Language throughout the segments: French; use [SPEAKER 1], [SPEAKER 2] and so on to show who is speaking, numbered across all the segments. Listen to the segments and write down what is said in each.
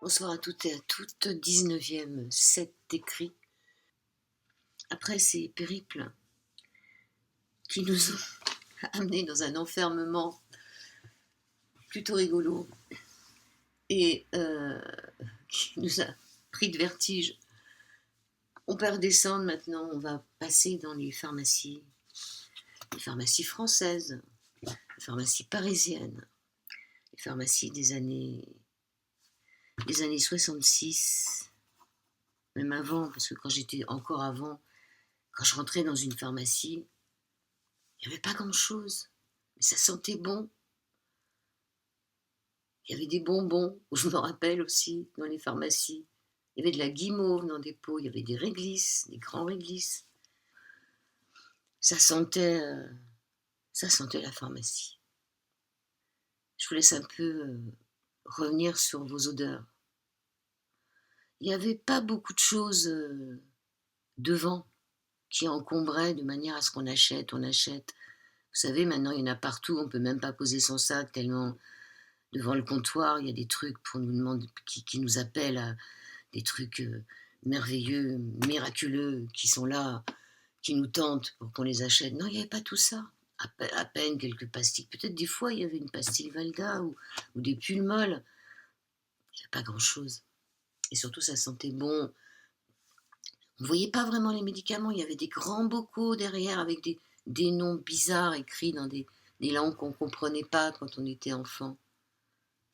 [SPEAKER 1] Bonsoir à toutes et à toutes, 19e set écrit. Après ces périples qui nous ont amenés dans un enfermement plutôt rigolo et qui nous a pris de vertige, on peut redescendre maintenant, on va passer dans les pharmacies françaises, les pharmacies parisiennes, les pharmacies des années 66, même avant, parce que quand j'étais encore avant, quand je rentrais dans une pharmacie, il n'y avait pas grand-chose, mais ça sentait bon. Il y avait des bonbons, je me rappelle aussi, dans les pharmacies. Il y avait de la guimauve dans des pots, il y avait des réglisses, des grands réglisses. Ça sentait, ça sentait la pharmacie. Je vous laisse un peu revenir sur vos odeurs. Il n'y avait pas beaucoup de choses devant qui encombraient de manière à ce qu'on achète, on achète. Vous savez, maintenant, il y en a partout, on ne peut même pas poser son sac tellement devant le comptoir, il y a des trucs pour nous demander, qui nous appellent à des trucs merveilleux, miraculeux, qui sont là, qui nous tentent pour qu'on les achète. Non, il n'y avait pas tout ça. À peine quelques pastilles. Peut-être des fois, il y avait une pastille Valda ou des Pulmol. Il n'y avait pas grand-chose. Et surtout, ça sentait bon. On ne voyait pas vraiment les médicaments. Il y avait des grands bocaux derrière avec des noms bizarres écrits dans des langues qu'on ne comprenait pas quand on était enfant.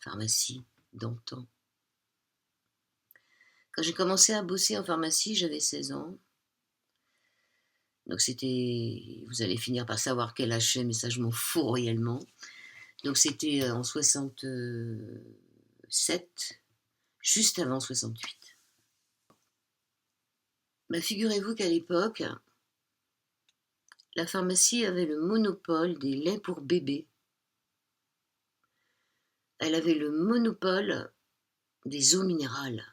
[SPEAKER 1] Pharmacie, d'antan. Quand j'ai commencé à bosser en pharmacie, j'avais 16 ans. Donc c'était, vous allez finir par savoir quel âge j'ai, mais ça je m'en fous royalement. Donc c'était en 67, juste avant 68. Bah, figurez-vous qu'à l'époque, la pharmacie avait le monopole des laits pour bébés. Elle avait le monopole des eaux minérales.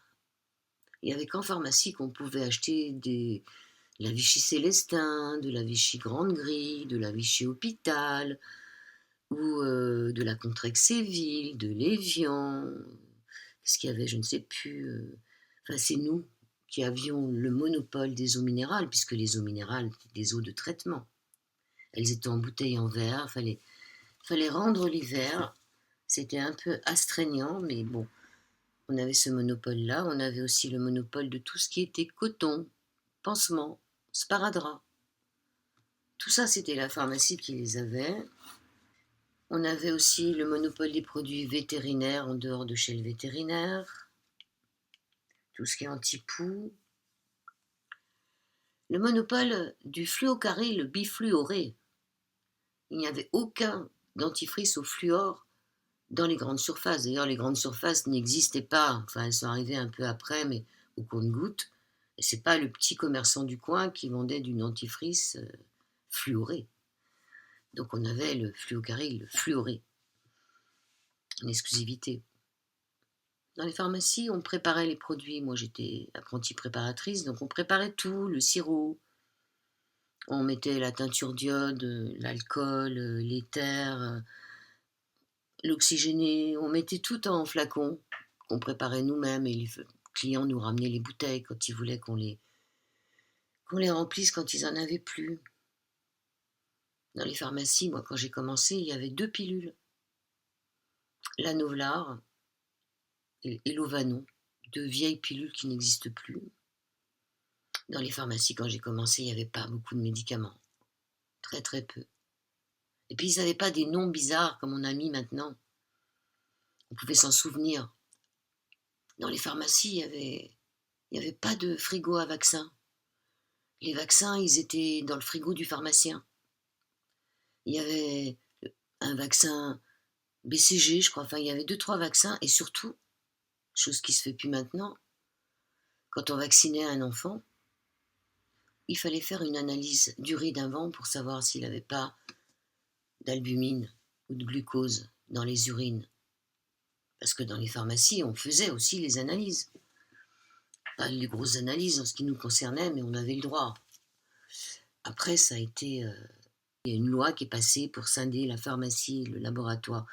[SPEAKER 1] Il n'y avait qu'en pharmacie qu'on pouvait acheter de la Vichy Célestin, de la Vichy Grande Grille, de la Vichy Hôpital, ou de la Contrexéville, de l'Évian. Qu'est-ce qu'il y avait, je ne sais plus. Enfin, c'est nous qui avions le monopole des eaux minérales, puisque les eaux minérales étaient des eaux de traitement. Elles étaient en bouteille en verre, fallait rendre les verres. C'était un peu astreignant, mais bon, on avait ce monopole-là. On avait aussi le monopole de tout ce qui était coton, pansement, sparadrap. Tout ça, c'était la pharmacie qui les avait. On avait aussi le monopole des produits vétérinaires en dehors de chez le vétérinaire, tout ce qui est anti-poux. Le monopole du fluocaryl bifluoré. Il n'y avait aucun dentifrice au fluor dans les grandes surfaces. D'ailleurs, les grandes surfaces n'existaient pas. Enfin, elles sont arrivées un peu après, mais au compte-gouttes. Et c'est pas le petit commerçant du coin qui vendait du dentifrice fluoré. Donc on avait le fluocaryl fluoré, en exclusivité. Dans les pharmacies, on préparait les produits. Moi, j'étais apprentie préparatrice, donc on préparait tout, le sirop. On mettait la teinture d'iode, l'alcool, l'éther, l'oxygéné. On mettait tout en flacon qu'on préparait nous-mêmes et les clients nous ramenaient les bouteilles quand ils voulaient qu'on les remplisse quand ils en avaient plus. Dans les pharmacies, moi, quand j'ai commencé, il y avait 2 pilules. La Novlar et l'Ovanon, 2 vieilles pilules qui n'existent plus. Dans les pharmacies, quand j'ai commencé, il n'y avait pas beaucoup de médicaments. Très très peu. Et puis ils n'avaient pas des noms bizarres comme on a mis maintenant. On pouvait s'en souvenir. Dans les pharmacies, il y avait pas de frigo à vaccins. Les vaccins, ils étaient dans le frigo du pharmacien. Il y avait un vaccin BCG, je crois. Enfin, il y avait 2-3 vaccins. Et surtout, chose qui se fait plus maintenant, quand on vaccinait un enfant, il fallait faire une analyse d'urine avant pour savoir s'il n'avait pas d'albumine ou de glucose dans les urines. Parce que dans les pharmacies, on faisait aussi les analyses. Pas les grosses analyses en ce qui nous concernait, mais on avait le droit. Après, ça a été... il y a une loi qui est passée pour scinder la pharmacie et le laboratoire.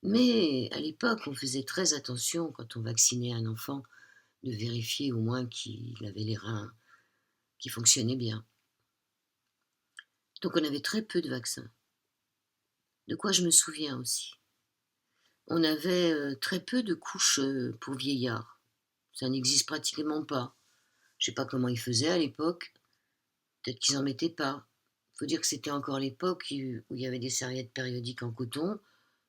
[SPEAKER 1] Mais à l'époque, on faisait très attention quand on vaccinait un enfant, de vérifier au moins qu'il avait les reins qui fonctionnaient bien. Donc on avait très peu de vaccins. De quoi je me souviens aussi. On avait très peu de couches pour vieillards. Ça n'existe pratiquement pas. Je sais pas comment ils faisaient à l'époque. Peut-être qu'ils en mettaient pas. Il faut dire que c'était encore l'époque où il y avait des serviettes périodiques en coton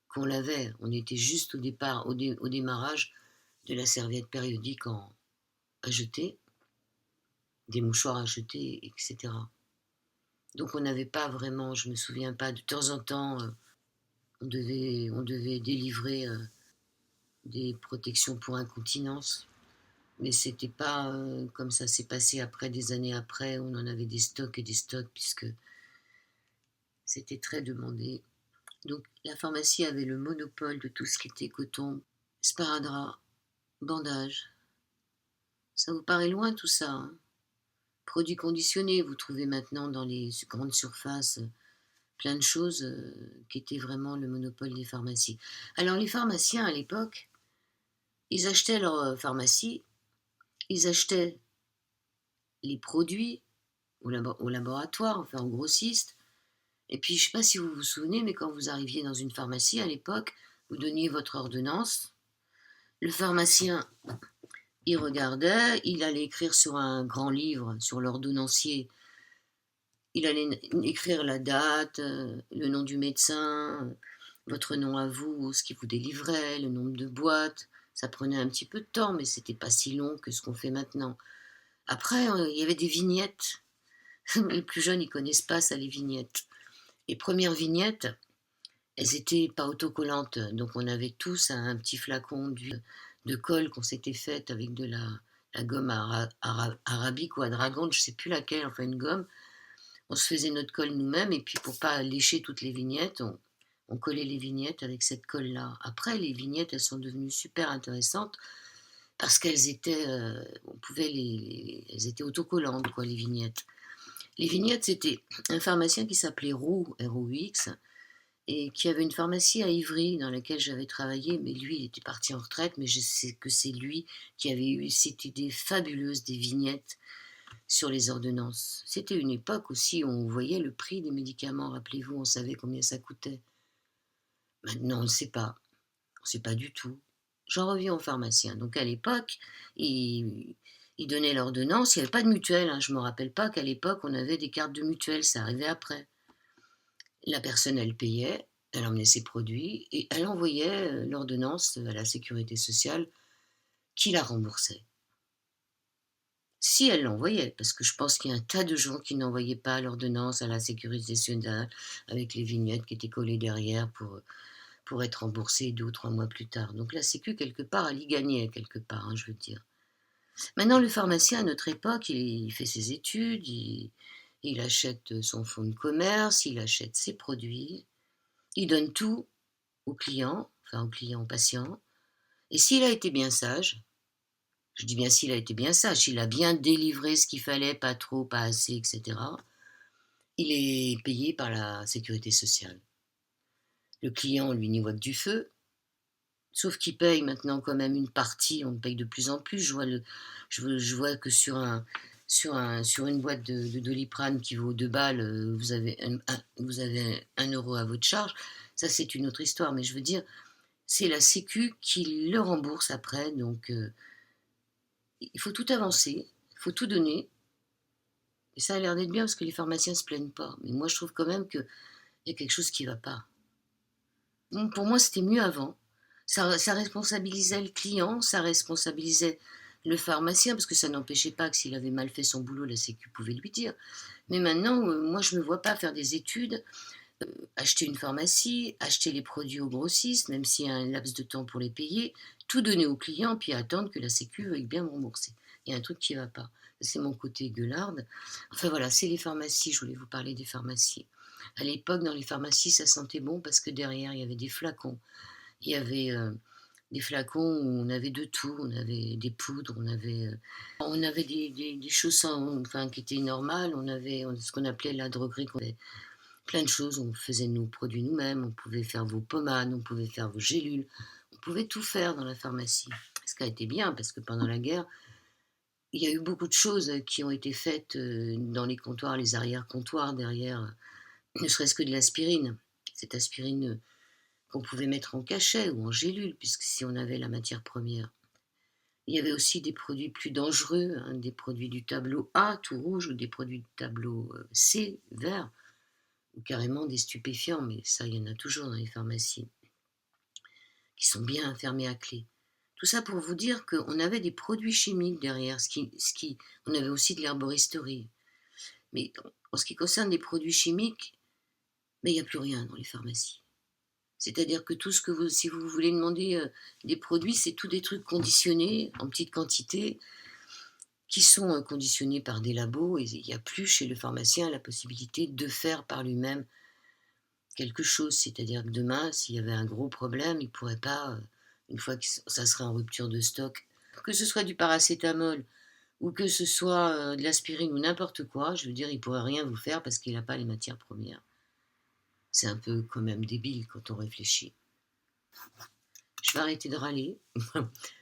[SPEAKER 1] qu'on lavait. On était juste au départ, au démarrage de la serviette périodique à jeter, des mouchoirs à jeter, etc. Donc on n'avait pas vraiment, je me souviens pas, de temps en temps, on devait délivrer des protections pour incontinence. Mais c'était pas comme ça s'est passé après, des années après, on en avait des stocks et des stocks, puisque c'était très demandé. Donc la pharmacie avait le monopole de tout ce qui était coton, sparadrap, bandage. Ça vous paraît loin tout ça, hein? Produits conditionnés, vous trouvez maintenant dans les grandes surfaces plein de choses qui étaient vraiment le monopole des pharmacies. Alors les pharmaciens à l'époque, ils achetaient leur pharmacie, ils achetaient les produits au laboratoire, enfin au grossiste. Et puis je ne sais pas si vous vous souvenez, mais quand vous arriviez dans une pharmacie à l'époque, vous donniez votre ordonnance, le pharmacien, il regardait, il allait écrire sur un grand livre, sur l'ordonnancier, il allait écrire la date, le nom du médecin, votre nom à vous, ce qui vous délivrait, le nombre de boîtes. Ça prenait un petit peu de temps, mais c'était pas si long que ce qu'on fait maintenant. Après, il y avait des vignettes. Les plus jeunes, ils connaissent pas ça, les vignettes. Les premières vignettes, elles étaient pas autocollantes, donc on avait tous un petit flacon de colle qu'on s'était faite avec de la gomme arabique ou à dragon, je sais plus laquelle, enfin une gomme. On se faisait notre colle nous-mêmes, et puis pour pas lécher toutes les vignettes, on collait les vignettes avec cette colle-là. Après, les vignettes, elles sont devenues super intéressantes parce qu'elles étaient, on pouvait elles étaient autocollantes, quoi, les vignettes. Les vignettes, c'était un pharmacien qui s'appelait Roux, R-O-U-X, et qui avait une pharmacie à Ivry dans laquelle j'avais travaillé, mais lui, il était parti en retraite, mais je sais que c'est lui qui avait eu cette idée fabuleuse des vignettes sur les ordonnances. C'était une époque aussi où on voyait le prix des médicaments, rappelez-vous, on savait combien ça coûtait. Maintenant, on ne sait pas. On ne sait pas du tout. J'en reviens au pharmacien. Donc à l'époque, il donnait l'ordonnance. Il n'y avait pas de mutuelle, hein. Je ne me rappelle pas qu'à l'époque, on avait des cartes de mutuelle. Ça arrivait après. La personne, elle payait, elle emmenait ses produits et elle envoyait l'ordonnance à la sécurité sociale qui la remboursait. Si elle l'envoyait, parce que je pense qu'il y a un tas de gens qui n'envoyaient pas l'ordonnance à la sécurité sociale avec les vignettes qui étaient collées derrière pour être remboursées 2 ou 3 mois plus tard. Donc la Sécu, quelque part, elle y gagnait, quelque part, hein, je veux dire. Maintenant, le pharmacien, à notre époque, il fait ses études, il achète son fonds de commerce, il achète ses produits, il donne tout au client, enfin au client, au patient. Et s'il a été bien sage, je dis bien s'il a été bien sage, s'il a bien délivré ce qu'il fallait, pas trop, pas assez, etc., il est payé par la sécurité sociale. Le client, lui, n'y voit que du feu, sauf qu'il paye maintenant quand même une partie, on paye de plus en plus. Je vois que sur une boîte de Doliprane qui vaut 2 balles, vous avez 1 euro à votre charge. Ça, c'est une autre histoire, mais je veux dire, c'est la Sécu qui le rembourse après, donc il faut tout avancer, il faut tout donner. Et ça a l'air d'être bien parce que les pharmaciens ne se plaignent pas. Mais moi, je trouve quand même qu'il y a quelque chose qui ne va pas. Pour moi, c'était mieux avant. Ça responsabilisait le client, ça responsabilisait le pharmacien, parce que ça n'empêchait pas que s'il avait mal fait son boulot, la Sécu pouvait lui dire. Mais maintenant, moi, je ne me vois pas faire des études, acheter une pharmacie, acheter les produits au grossiste, même s'il y a un laps de temps pour les payer, tout donner au client, puis attendre que la Sécu veuille bien me rembourser. Il y a un truc qui ne va pas. C'est mon côté gueularde. Enfin voilà, c'est les pharmacies, je voulais vous parler des pharmacies. À l'époque, dans les pharmacies, ça sentait bon parce que derrière, il y avait des flacons. Il y avait des flacons où on avait de tout. On avait des poudres, on avait des choses enfin, qui étaient normales. On avait ce qu'on appelait la droguerie. plein de choses. On faisait nos produits nous-mêmes, on pouvait faire vos pommades, on pouvait faire vos gélules, on pouvait tout faire dans la pharmacie. Ce qui a été bien, parce que pendant la guerre, il y a eu beaucoup de choses qui ont été faites dans les comptoirs, les arrière-comptoirs derrière, ne serait-ce que de l'aspirine. Cette aspirine qu'on pouvait mettre en cachet ou en gélule, puisque si on avait la matière première. Il y avait aussi des produits plus dangereux, hein, des produits du tableau A, tout rouge, ou des produits du tableau C, vert, ou carrément des stupéfiants, mais ça, il y en a toujours dans les pharmacies, qui sont bien fermés à clé. Tout ça pour vous dire qu'on avait des produits chimiques derrière, on avait aussi de l'herboristerie. Mais en ce qui concerne les produits chimiques, il n'y a plus rien dans les pharmacies. C'est-à-dire que tout ce que si vous voulez demander des produits, c'est tous des trucs conditionnés en petite quantité, qui sont conditionnés par des labos, et il n'y a plus chez le pharmacien la possibilité de faire par lui-même quelque chose. C'est-à-dire que demain, s'il y avait un gros problème, il ne pourrait pas, une fois que ça serait en rupture de stock, que ce soit du paracétamol ou que ce soit de l'aspirine ou n'importe quoi, je veux dire, il ne pourrait rien vous faire parce qu'il n'a pas les matières premières. C'est un peu quand même débile quand on réfléchit. Je vais arrêter de râler.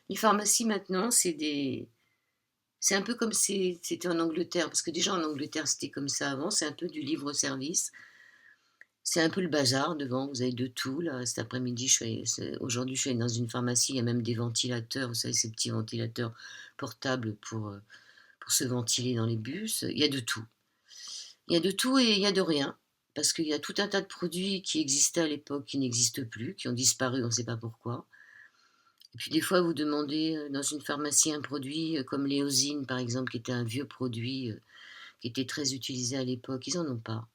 [SPEAKER 1] Les pharmacies maintenant, c'est un peu comme c'était en Angleterre, parce que déjà en Angleterre c'était comme ça avant, c'est un peu du livre-service. C'est un peu le bazar devant, vous avez de tout. Là, cet après-midi, aujourd'hui je suis allée dans une pharmacie, il y a même des ventilateurs, vous savez, ces petits ventilateurs portables pour se ventiler dans les bus. Il y a de tout. Il y a de tout et il y a de rien, parce qu'il y a tout un tas de produits qui existaient à l'époque, qui n'existent plus, qui ont disparu, on ne sait pas pourquoi. Et puis des fois, vous demandez dans une pharmacie un produit comme l'éosine, par exemple, qui était un vieux produit qui était très utilisé à l'époque. Ils n'en ont pas.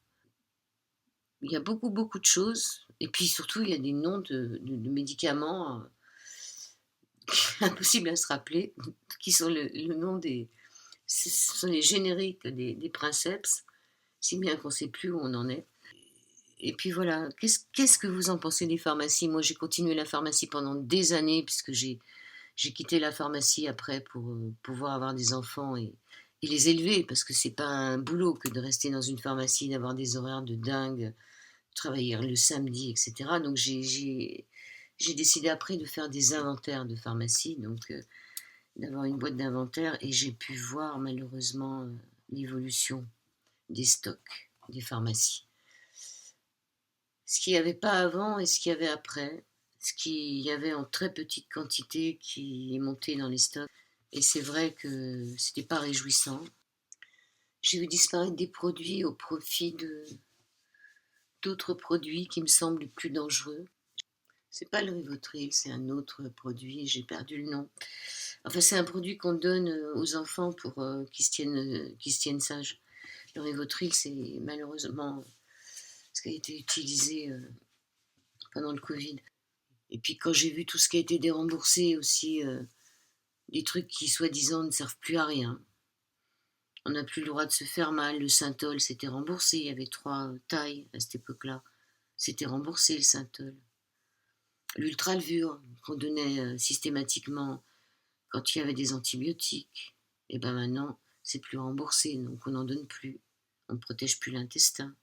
[SPEAKER 1] Il y a beaucoup, beaucoup de choses. Et puis surtout, il y a des noms de médicaments impossibles à se rappeler, qui sont le nom des... Ce sont les génériques des princeps, si bien qu'on ne sait plus où on en est. Et puis voilà, qu'est-ce que vous en pensez des pharmacies? Moi, j'ai continué la pharmacie pendant des années, puisque j'ai quitté la pharmacie après pour pouvoir avoir des enfants et les élever, parce que c'est pas un boulot que de rester dans une pharmacie, d'avoir des horaires de dingue, travailler le samedi, etc. Donc j'ai décidé après de faire des inventaires de pharmacie, donc d'avoir une boîte d'inventaire, et j'ai pu voir malheureusement l'évolution des stocks des pharmacies. Ce qu'il n'y avait pas avant et ce qu'il y avait après, ce qu'il y avait en très petite quantité qui est monté dans les stocks. Et c'est vrai que c'était pas réjouissant. J'ai vu disparaître des produits au profit d'autres produits qui me semblent plus dangereux. C'est pas le Rivotril, c'est un autre produit, j'ai perdu le nom. Enfin, c'est un produit qu'on donne aux enfants pour qu'ils se tiennent sages. Le Rivotril, c'est malheureusement ce qui a été utilisé pendant le Covid. Et puis quand j'ai vu tout ce qui a été déremboursé aussi, des trucs qui soi-disant ne servent plus à rien. On n'a plus le droit de se faire mal. Le Synthol, c'était remboursé. Il y avait 3 tailles à cette époque-là. C'était remboursé, le Synthol. L'Ultralvur, qu'on donnait systématiquement quand il y avait des antibiotiques. Et ben maintenant, c'est plus remboursé, donc on n'en donne plus. On ne protège plus l'intestin.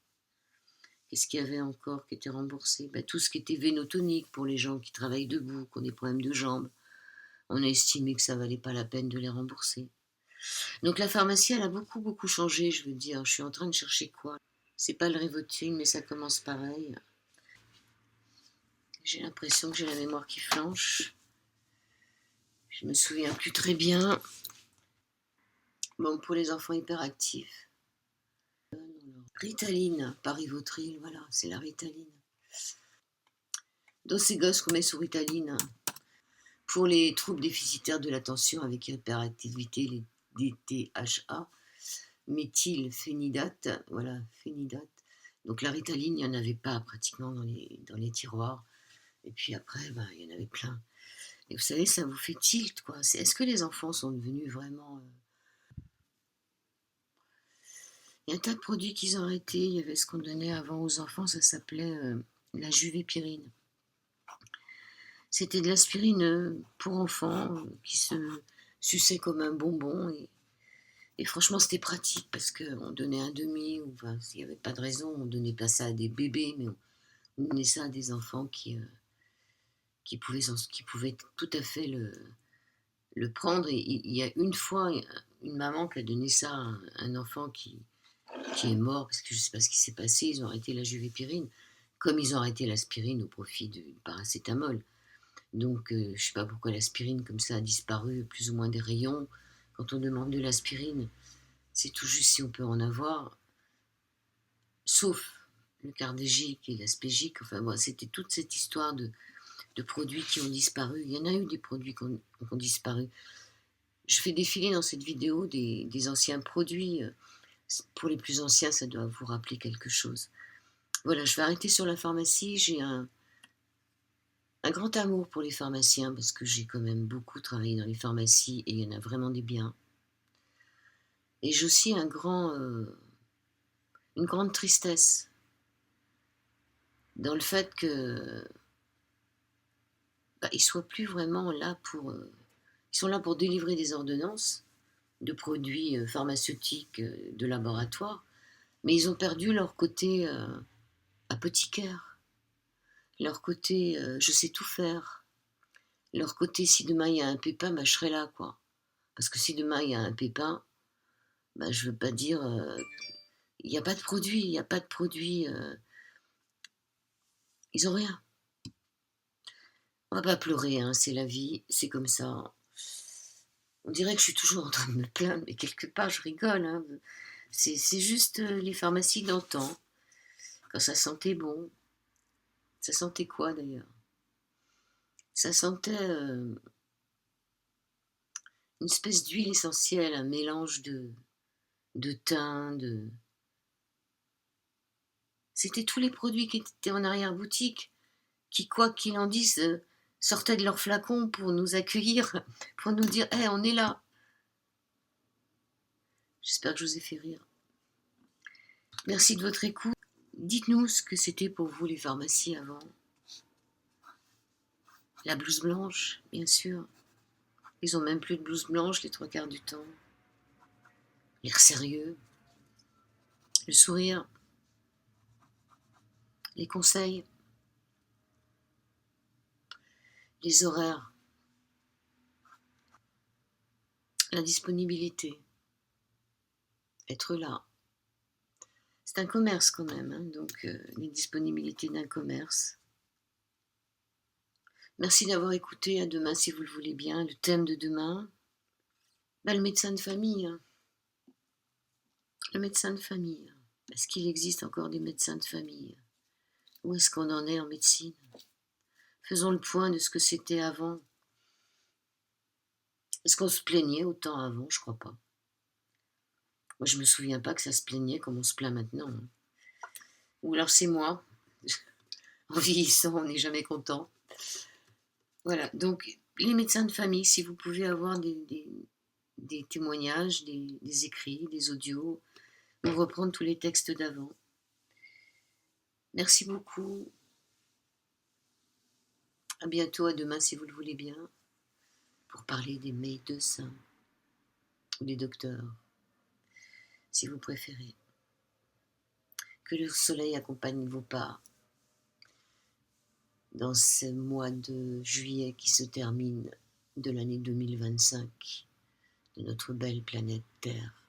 [SPEAKER 1] Qu'est-ce qu'il y avait encore qui était remboursé? Tout ce qui était vénotonique pour les gens qui travaillent debout, qui ont des problèmes de jambes. On a estimé que ça valait pas la peine de les rembourser. Donc la pharmacie, elle a beaucoup, beaucoup changé, je veux dire. Je suis en train de chercher quoi? C'est pas le Rivotril, mais ça commence pareil. J'ai l'impression que j'ai la mémoire qui flanche. Je me souviens plus très bien. Bon, pour les enfants hyperactifs. Ritaline, pas Rivotril, voilà, c'est la Ritaline. Dans ces gosses qu'on met sous Ritaline, pour les troubles déficitaires de l'attention avec hyperactivité, les DTHA, méthylphénidate, voilà, phénidate. Donc la Ritaline, il n'y en avait pas pratiquement dans les tiroirs. Et puis après, il y en avait plein. Et vous savez, ça vous fait tilt, quoi. Est-ce que les enfants sont devenus vraiment... Il y a un tas de produits qu'ils ont arrêtés. Il y avait ce qu'on donnait avant aux enfants, ça s'appelait la juvépirine. C'était de l'aspirine pour enfants qui se suçait comme un bonbon. Et franchement, c'était pratique parce qu'on donnait un demi, ou enfin, s'il n'y avait pas de raison, on donnait pas ça à des bébés, mais on donnait ça à des enfants qui pouvaient tout à fait le prendre. Et il y a une fois, une maman qui a donné ça à un enfant qui est mort, parce que je ne sais pas ce qui s'est passé, ils ont arrêté la juvépirine, comme ils ont arrêté l'aspirine au profit du paracétamol. Donc, je ne sais pas pourquoi l'aspirine, comme ça, a disparu plus ou moins des rayons. Quand on demande de l'aspirine, c'est tout juste si on peut en avoir, sauf le cardégique et l'aspégique. Enfin, bon, c'était toute cette histoire de produits qui ont disparu. Il y en a eu des produits qui ont disparu. Je fais défiler dans cette vidéo des anciens produits. Pour les plus anciens, ça doit vous rappeler quelque chose. Voilà, je vais arrêter sur la pharmacie. J'ai un grand amour pour les pharmaciens parce que j'ai quand même beaucoup travaillé dans les pharmacies et il y en a vraiment des biens. Et j'ai aussi une grande tristesse dans le fait que ils soient plus vraiment là pour... ils sont là pour délivrer des ordonnances de produits pharmaceutiques de laboratoire, mais ils ont perdu leur côté apothicaire, leur côté je sais tout faire, leur côté si demain il y a un pépin, je serai là, quoi. Parce que si demain il y a un pépin, je veux pas dire... il n'y a pas de produit, il n'y a pas de produit... ils ont rien. On va pas pleurer, hein, c'est la vie, c'est comme ça. On dirait que je suis toujours en train de me plaindre, mais quelque part je rigole. Hein. C'est juste les pharmacies d'antan. Quand ça sentait bon. Ça sentait quoi d'ailleurs? Ça sentait une espèce d'huile essentielle, un mélange de thym, C'était tous les produits qui étaient en arrière-boutique, qui, quoi qu'il en dise, sortaient de leur flacon pour nous accueillir, pour nous dire hey, on est là. J'espère que je vous ai fait rire. Merci de votre écoute. Dites-nous ce que c'était pour vous les pharmacies avant. La blouse blanche, bien sûr. Ils ont même plus de blouse blanche les 3/4 du temps. L'air sérieux. Le sourire. Les conseils. Les horaires. La disponibilité. Être là. C'est un commerce quand même, hein, donc les disponibilités d'un commerce. Merci d'avoir écouté. À demain si vous le voulez bien. Le thème de demain, le médecin de famille. Hein. Le médecin de famille. Est-ce qu'il existe encore des médecins de famille? Où est-ce qu'on en est en médecine? Faisons le point de ce que c'était avant. Est-ce qu'on se plaignait autant avant? Je crois pas. Moi, je me souviens pas que ça se plaignait comme on se plaint maintenant. Hein. Ou alors c'est moi. En vieillissant, on n'est jamais content. Voilà, donc les médecins de famille, si vous pouvez avoir des témoignages, des écrits, des audios, ou reprendre tous les textes d'avant. Merci beaucoup. À bientôt, à demain si vous le voulez bien, pour parler des médecins ou des docteurs, si vous préférez. Que le soleil accompagne vos pas dans ce mois de juillet qui se termine de l'année 2025 de notre belle planète Terre.